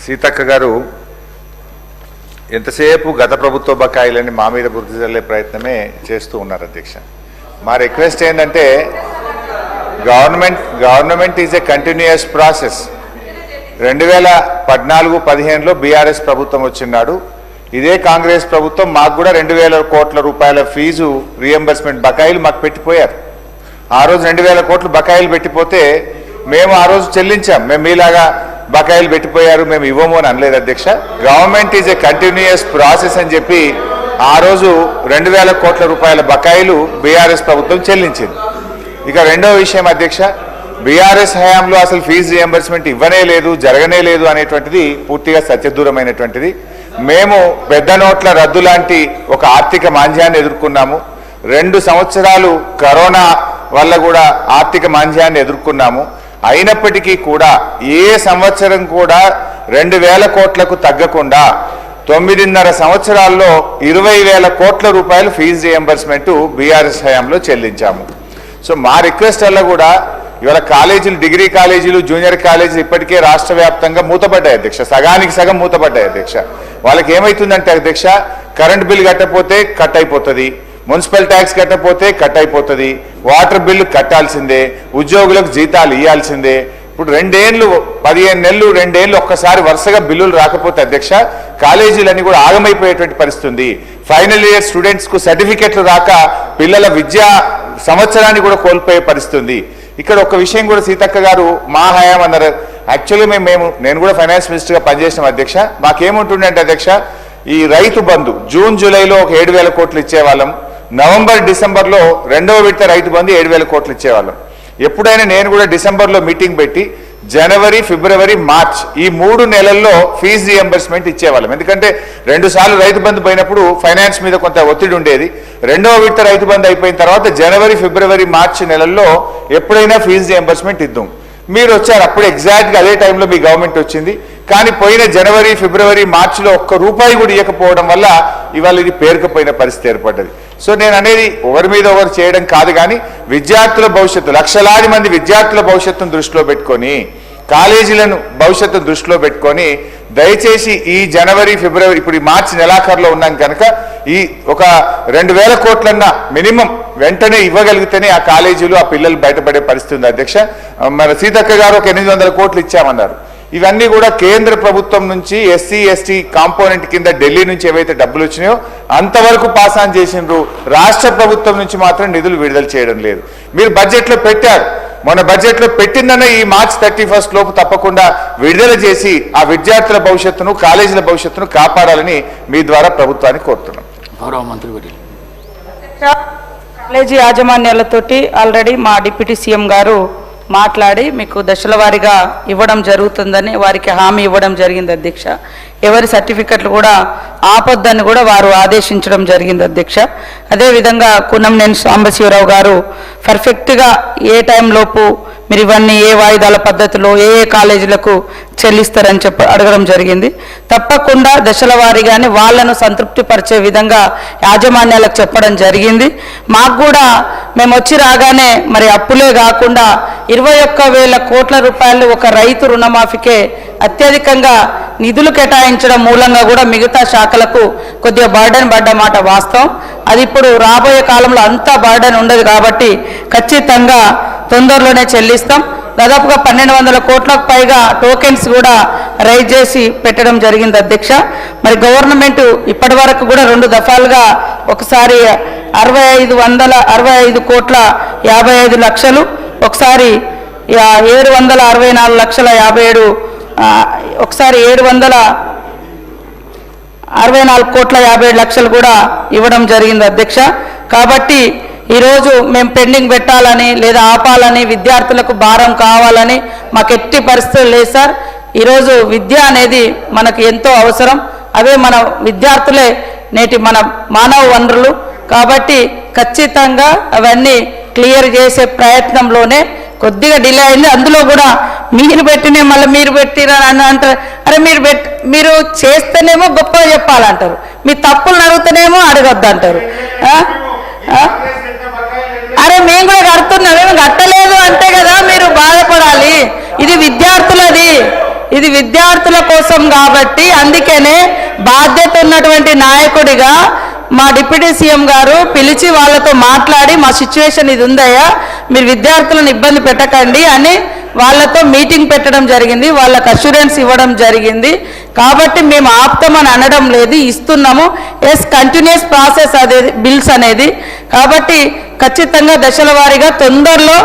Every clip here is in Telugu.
సీతక్క గారు ఎంతసేపు గత ప్రభుత్వ బకాయిలని మా మీద బుద్ధి చల్లే ప్రయత్నమే చేస్తూ ఉన్నారు అధ్యక్ష. మా రిక్వెస్ట్ ఏంటంటే government is a continuous process. 2014-15లో బీఆర్ఎస్ ప్రభుత్వం వచ్చినాడు. ఇదే కాంగ్రెస్ ప్రభుత్వం మాకు కూడా 2000 కోట్ల రూపాయల ఫీజు రీఎంబర్స్మెంట్ బకాయిలు మాకు పెట్టిపోయారు. ఆ రోజు 2000 కోట్లు బకాయిలు పెట్టిపోతే మేము ఆ రోజు చెల్లించాం. మేము మీలాగా బకాయిలు పెట్టిపోయారు మేము ఇవ్వము అని అనలేదు అధ్యక్ష. Government is a continuous process అని చెప్పి ఆ రోజు 2000 కోట్ల రూపాయల బకాయిలు బీఆర్ఎస్ ప్రభుత్వం చెల్లించింది. ఇక రెండో విషయం అధ్యక్ష, బీఆర్ఎస్ హయాంలో అసలు ఫీజు రియంబర్స్మెంట్ ఇవ్వనే లేదు, జరగనే లేదు అనేటువంటిది పూర్తిగా సత్యదూరమైనటువంటిది. మేము పెద్ద నోట్ల రద్దు లాంటి ఒక ఆర్థిక మాంద్యాన్ని ఎదుర్కొన్నాము. 2 సంవత్సరాలు కరోనా వల్ల కూడా ఆర్థిక మాంద్యాన్ని ఎదుర్కొన్నాము. అయినప్పటికీ కూడా ఏ సంవత్సరం కూడా 2000 కోట్లకు తగ్గకుండా 9.5 సంవత్సరాల్లో 20,000 కోట్ల రూపాయలు ఫీజు రియంబర్స్మెంట్ బీఆర్ఎస్ హయాంలో చెల్లించాము. సో మా రిక్వెస్ట్ వల్ల కూడా ఇవాళ కాలేజీలు, డిగ్రీ కాలేజీలు, జూనియర్ కాలేజీలు ఇప్పటికే రాష్ట్ర వ్యాప్తంగా మూతపడ్డాయి అధ్యక్ష. సగానికి సగం మూతపడ్డాయి అధ్యక్ష. వాళ్ళకి ఏమవుతుందంటే అధ్యక్ష, కరెంట్ బిల్ కట్టకపోతే కట్ అయిపోతుంది, మున్సిపల్ ట్యాక్స్ కట్టకపోతే కట్ అయిపోతుంది, వాటర్ బిల్లు కట్టాల్సిందే, ఉద్యోగులకు జీతాలు ఇవ్వాల్సిందే. ఇప్పుడు 2 ఏళ్ళు 15 నెలలు 2 ఏళ్ళు ఒక్కసారి వరుసగా బిల్లులు రాకపోతే అధ్యక్ష కాలేజీలన్నీ కూడా ఆగమైపోయేటువంటి పరిస్థితి ఉంది. ఫైనల్ ఇయర్ స్టూడెంట్స్కు సర్టిఫికెట్లు రాక పిల్లల విద్యా సంవత్సరాన్ని కూడా కోల్పోయే పరిస్థితి ఉంది. ఇక్కడ ఒక విషయం కూడా సీతక్క గారు మా హయాం అన్నారు. యాక్చువల్లీ నేను కూడా ఫైనాన్స్ మినిస్టర్గా పనిచేసిన అధ్యక్ష. మాకేముంటుండే అంటే అధ్యక్ష, ఈ రైతు బంధు జూన్ జూలైలో ఒక 7,000 కోట్లు ఇచ్చేవాళ్ళం. నవంబర్ డిసెంబర్లో 2వ విడత రైతు బంధు 7,000 కోట్లు ఇచ్చేవాళ్ళం. ఎప్పుడైనా నేను కూడా డిసెంబర్లో మీటింగ్ పెట్టి జనవరి, ఫిబ్రవరి, మార్చ్ ఈ 3 నెలల్లో ఫీజు రియంబర్స్మెంట్ ఇచ్చేవాళ్ళం. ఎందుకంటే 2 సార్లు రైతు బంధు పోయినప్పుడు ఫైనాన్స్ మీద కొంత ఒత్తిడి ఉండేది. 2వ విడత రైతు బంధు అయిపోయిన తర్వాత జనవరి, ఫిబ్రవరి, మార్చి నెలల్లో ఎప్పుడైనా ఫీజు రియంబర్స్మెంట్ ఇద్దాం. మీరు వచ్చారు, అప్పుడు ఎగ్జాక్ట్గా అదే టైంలో మీ గవర్నమెంట్ వచ్చింది. కానీ పోయిన జనవరి, ఫిబ్రవరి, మార్చిలో ఒక్క రూపాయి కూడా ఇవ్వకపోవడం వల్ల ఇవాళ ఇది పేరుకుపోయిన పరిస్థితి ఏర్పడ్డది. సో నేను అనేది ఒకరి మీద ఒకరు చేయడం కాదు, కానీ విద్యార్థుల భవిష్యత్తు, లక్షలాది మంది విద్యార్థుల భవిష్యత్తును దృష్టిలో పెట్టుకొని, కాలేజీలను భవిష్యత్తును దృష్టిలో పెట్టుకొని దయచేసి ఈ జనవరి, ఫిబ్రవరి, ఇప్పుడు ఈ మార్చి నెలాఖరులో ఉన్నాం కనుక ఈ ఒక 2,000 కోట్లన్నా మినిమం వెంటనే ఇవ్వగలిగితేనే ఆ కాలేజీలు, ఆ పిల్లలు బయటపడే పరిస్థితి ఉంది అధ్యక్ష. మన సీతక్క గారు ఒక 800 కోట్లు ఇచ్చామన్నారు. ఇవన్నీ కూడా కేంద్ర ప్రభుత్వం నుంచి ఎస్సీ ఎస్టీ కాంపోనెంట్ కింద ఢిల్లీ నుంచి ఏవైతే డబ్బులు వచ్చినాయో అంతవరకు పాస్ ఆన్ చేసిండ్రు. రాష్ట్ర ప్రభుత్వం నుంచి మాత్రం నిధులు విడుదల చేయడం లేదు. మీరు బడ్జెట్లో పెట్టారు, మన బడ్జెట్లో పెట్టిందన్న ఈ మార్చ్ 31 లోపు తప్పకుండా విడుదల చేసి ఆ విద్యార్థుల భవిష్యత్తును, కాలేజీల భవిష్యత్తును కాపాడాలని మీ ద్వారా ప్రభుత్వాన్ని కోరుతున్నాం. గౌరవ మంత్రి కాలేజీ యాజమాన్యాలతోటి ఆల్రెడీ మా డిప్యూటీ సీఎం గారు మాట్లాడి మీకు దశల వారీగా ఇవ్వడం జరుగుతుందని వారికి హామీ ఇవ్వడం జరిగింది అధ్యక్ష. ఎవరి సర్టిఫికెట్లు కూడా ఆపొద్దని కూడా వారు ఆదేశించడం జరిగింది అధ్యక్ష. అదేవిధంగా కున్నంనేని సాంబశివరావు గారు పర్ఫెక్ట్గా ఏ టైంలోపు మీరు ఇవన్నీ ఏ వాయిదాల పద్ధతిలో ఏ కాలేజీలకు చెల్లిస్తారని అడగడం జరిగింది. తప్పకుండా దశల వారీగానే వాళ్లను సంతృప్తి పరిచే విధంగా యాజమాన్యాలకు చెప్పడం జరిగింది. మాకు కూడా మేము వచ్చి రాగానే మరి అప్పులే కాకుండా 21,000 కోట్ల రూపాయలు ఒక రైతు రుణమాఫీకే అత్యధికంగా నిధులు కేటాయించడం మూలంగా కూడా మిగతా శాఖలకు కొద్దిగా బర్డెన్ పడ్డ మాట వాస్తవం. అది ఇప్పుడు రాబోయే కాలంలో అంతా బర్డెన్ ఉండదు కాబట్టి ఖచ్చితంగా తొందరలోనే చెల్లిస్తాం. దాదాపుగా 1,200 కోట్లకు పైగా టోకెన్స్ కూడా రైజ్ చేసి పెట్టడం జరిగింది అధ్యక్ష. మరి గవర్నమెంట్ ఇప్పటి వరకు కూడా 2 దఫాలుగా ఒకసారి 6,565 కోట్ల 55 లక్షలు, ఒకసారి 764 లక్షల 57, ఒకసారి 764 కోట్ల 57 లక్షలు కూడా ఇవ్వడం జరిగింది అధ్యక్ష. కాబట్టి ఈరోజు మేము పెండింగ్ పెట్టాలని లేదా ఆపాలని, విద్యార్థులకు భారం కావాలని మాకు ఎట్టి పరిస్థితులు లేదు సార్. ఈరోజు విద్య అనేది మనకు ఎంతో అవసరం. అవే మన విద్యార్థులే నేటి మన మానవ వనరులు. కాబట్టి ఖచ్చితంగా అవన్నీ క్లియర్ చేసే ప్రయత్నంలోనే కొద్దిగా డిలే అయింది. అందులో కూడా మీరు పెట్టినే మళ్ళీ మీరు పెట్టిరని అంటారు. అరే మీరు చేస్తేనేమో గొప్పగా చెప్పాలంటారు, మీ తప్పులు అడుగుతూనేమో అడగొద్దు అంటారు. అరే మేము కూడా కడుతున్నాం, మేము కట్టలేదు అంటే కదా మీరు బాధపడాలి. ఇది విద్యార్థులది, ఇది విద్యార్థుల కోసం కాబట్టి అందుకనే బాధ్యత ఉన్నటువంటి నాయకుడిగా మా డిప్యూటీ సీఎం గారు పిలిచి వాళ్ళతో మాట్లాడి మా సిచ్యువేషన్ ఇది ఉందయ్యా, మీరు విద్యార్థులను ఇబ్బంది పెట్టకండి అని వాళ్ళతో మీటింగ్ పెట్టడం జరిగింది, వాళ్ళకు అష్యూరెన్స్ ఇవ్వడం జరిగింది. కాబట్టి మేము ఆపుతామని అనడం లేదు, ఇస్తున్నాము. కంటిన్యూస్ ప్రాసెస్ అదే బిల్స్ అనేది. కాబట్టి ఖచ్చితంగా దశల వారీగా తొందరలో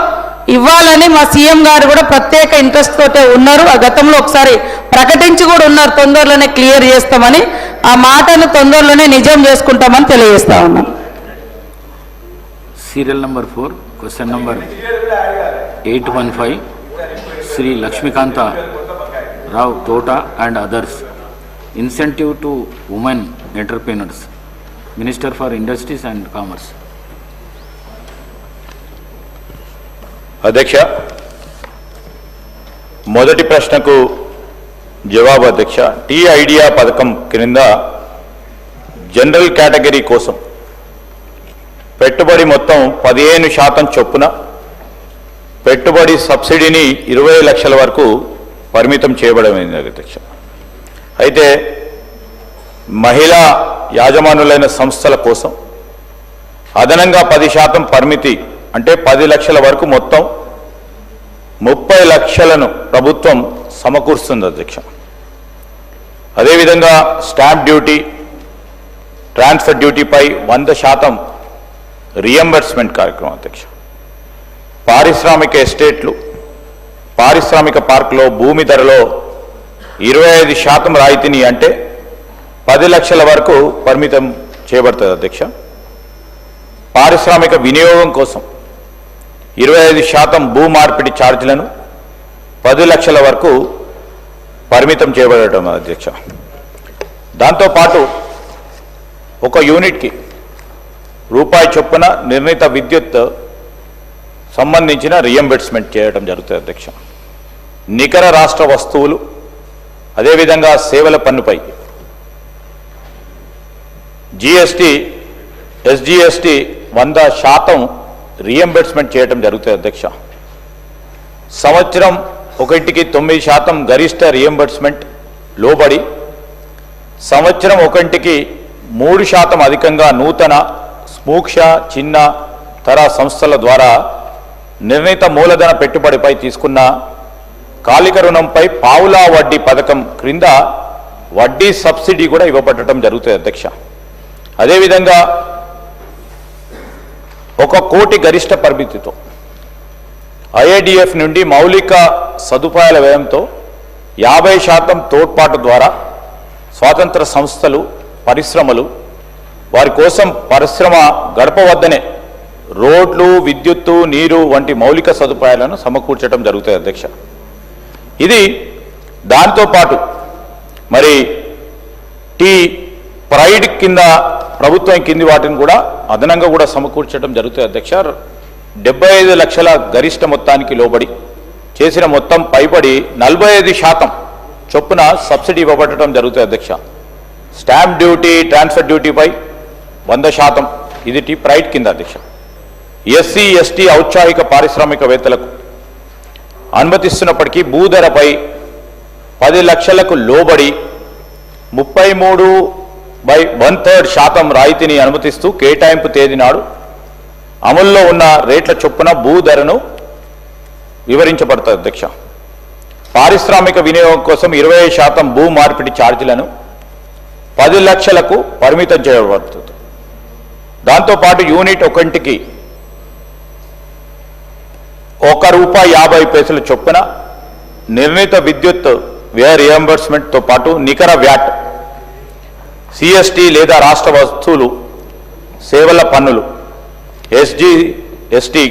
ఇవ్వాలని మా సీఎం గారు కూడా ప్రత్యేక ఇంట్రెస్ట్ తోటే ఉన్నారు. ఆ గతంలో ఒకసారి ప్రకటించి కూడా ఉన్నారు, తొందరలోనే క్లియర్ చేస్తామని. ఆ మాటను తొందరలోనే నిజం చేసుకుంటామని తెలియజేస్తా ఉన్నాం. Serial number 4, question number 815, Shri Lakshmikantha Rao Thota and others, incentive to women entrepreneurs, minister for industries and commerce. అధ్యక్ష, మొదటి ప్రశ్నకు జవాబు అధ్యక్ష. టీ ఐడియా పథకం క్రింద జనరల్ కేటగిరీ కోసం పెట్టుబడి మొత్తం 15% చొప్పున పెట్టుబడి సబ్సిడీని 20 లక్షల వరకు పరిమితం చేయబడింది అధ్యక్ష. అయితే మహిళా యాజమానులైన సంస్థల కోసం అదనంగా 10% పరిమితి, అంటే 10 లక్షల వరకు మొత్తం 30 లక్షలను ప్రభుత్వం సమకూరుస్తుంది అధ్యక్ష. అదేవిధంగా స్టాంప్ డ్యూటీ, ట్రాన్స్ఫర్ డ్యూటీపై 100% రియంబర్స్మెంట్ కార్యక్రమం అధ్యక్ష. పారిశ్రామిక ఎస్టేట్లు, పారిశ్రామిక పార్కులో భూమి ధరలో 25% రాయితీని, అంటే 10 లక్షల వరకు పరిమితం చేయబడుతుంది అధ్యక్ష. పారిశ్రామిక వినియోగం కోసం 25% భూ మార్పిడి ఛార్జీలను 10 లక్షల వరకు పరిమితం చేయబడటం అధ్యక్ష. దాంతోపాటు ఒక యూనిట్కి రూపాయి చొప్పున నిర్ణీత విద్యుత్ సంబంధించిన రియంబర్స్మెంట్ చేయడం జరుగుతుంది అధ్యక్ష. నికర రాష్ట్ర వస్తువులు, అదేవిధంగా సేవల పన్నుపై జిఎస్టీ, ఎస్జిఎస్టీ 100% రియంబర్స్మెంట్ చేయడం జరుగుతుంది అధ్యక్ష. సంవత్సరం ఒకటికి 9% గరిష్ట రియంబర్స్మెంట్ లోబడి, సంవత్సరం ఒకటికి 3% అధికంగా నూతన సూక్ష్మ చిన్న తర సంస్థల ద్వారా నిర్ణీత మూలధన పెట్టుబడిపై తీసుకున్న కాలిక రుణంపై పావులా వడ్డీ పథకం క్రింద వడ్డీ సబ్సిడీ కూడా ఇవ్వబడటం జరుగుతుంది అధ్యక్ష. అదేవిధంగా 1 కోటి గరిష్ట పరిమితితో ఐఏడిఎఫ్ నుండి మౌలిక సదుపాయాల వ్యయంతో 50% తోడ్పాటు ద్వారా స్వాతంత్ర సంస్థలు, పరిశ్రమలు వారి కోసం పరిశ్రమ గడప వద్దనే రోడ్లు, విద్యుత్తు, నీరు వంటి మౌలిక సదుపాయాలను సమకూర్చడం జరుగుతుంది అధ్యక్ష. ఇది దాంతోపాటు మరి టీ ప్రైడ్ కింద ప్రభుత్వం కింది వాటిని కూడా అదనంగా కూడా సమకూర్చడం జరుగుతుంది అధ్యక్ష. 75 లక్షల గరిష్ట మొత్తానికి లోబడి చేసిన మొత్తం పైబడి 45% చొప్పున సబ్సిడీ ఇవ్వబడటం జరుగుతుంది అధ్యక్ష. స్టాంప్ డ్యూటీ, ట్రాన్స్ఫర్ డ్యూటీపై 100%, ఇది టీ ప్రైడ్ కింద అధ్యక్ష. ఎస్సీ, ఎస్టీ ఔత్సాహిక పారిశ్రామికవేత్తలకు అనుమతిస్తున్నప్పటికీ భూధరపై 10 లక్షలకు లోబడి 33/1/3% రాయితీని అనుమతిస్తూ కేటాయింపు తేదీ నాడు అమల్లో ఉన్న రేట్ల చొప్పున భూధరను వివరించబడుతుంది అధ్యక్ష. పారిశ్రామిక వినియోగం కోసం 20% భూ మార్పిడి ఛార్జీలను 10 లక్షలకు పరిమితం చేయబడుతుంది. దాంతోపాటు యూనిట్ ఒకటికి ₹1.50 చొప్పున నిర్ణీత విద్యుత్ వ్యయ రియంబర్స్మెంట్తో పాటు నికర వ్యాట్, సిఎస్టీ లేదా రాష్ట్ర వస్తువులు సేవల పన్నులు, ఎస్జిఎస్టీ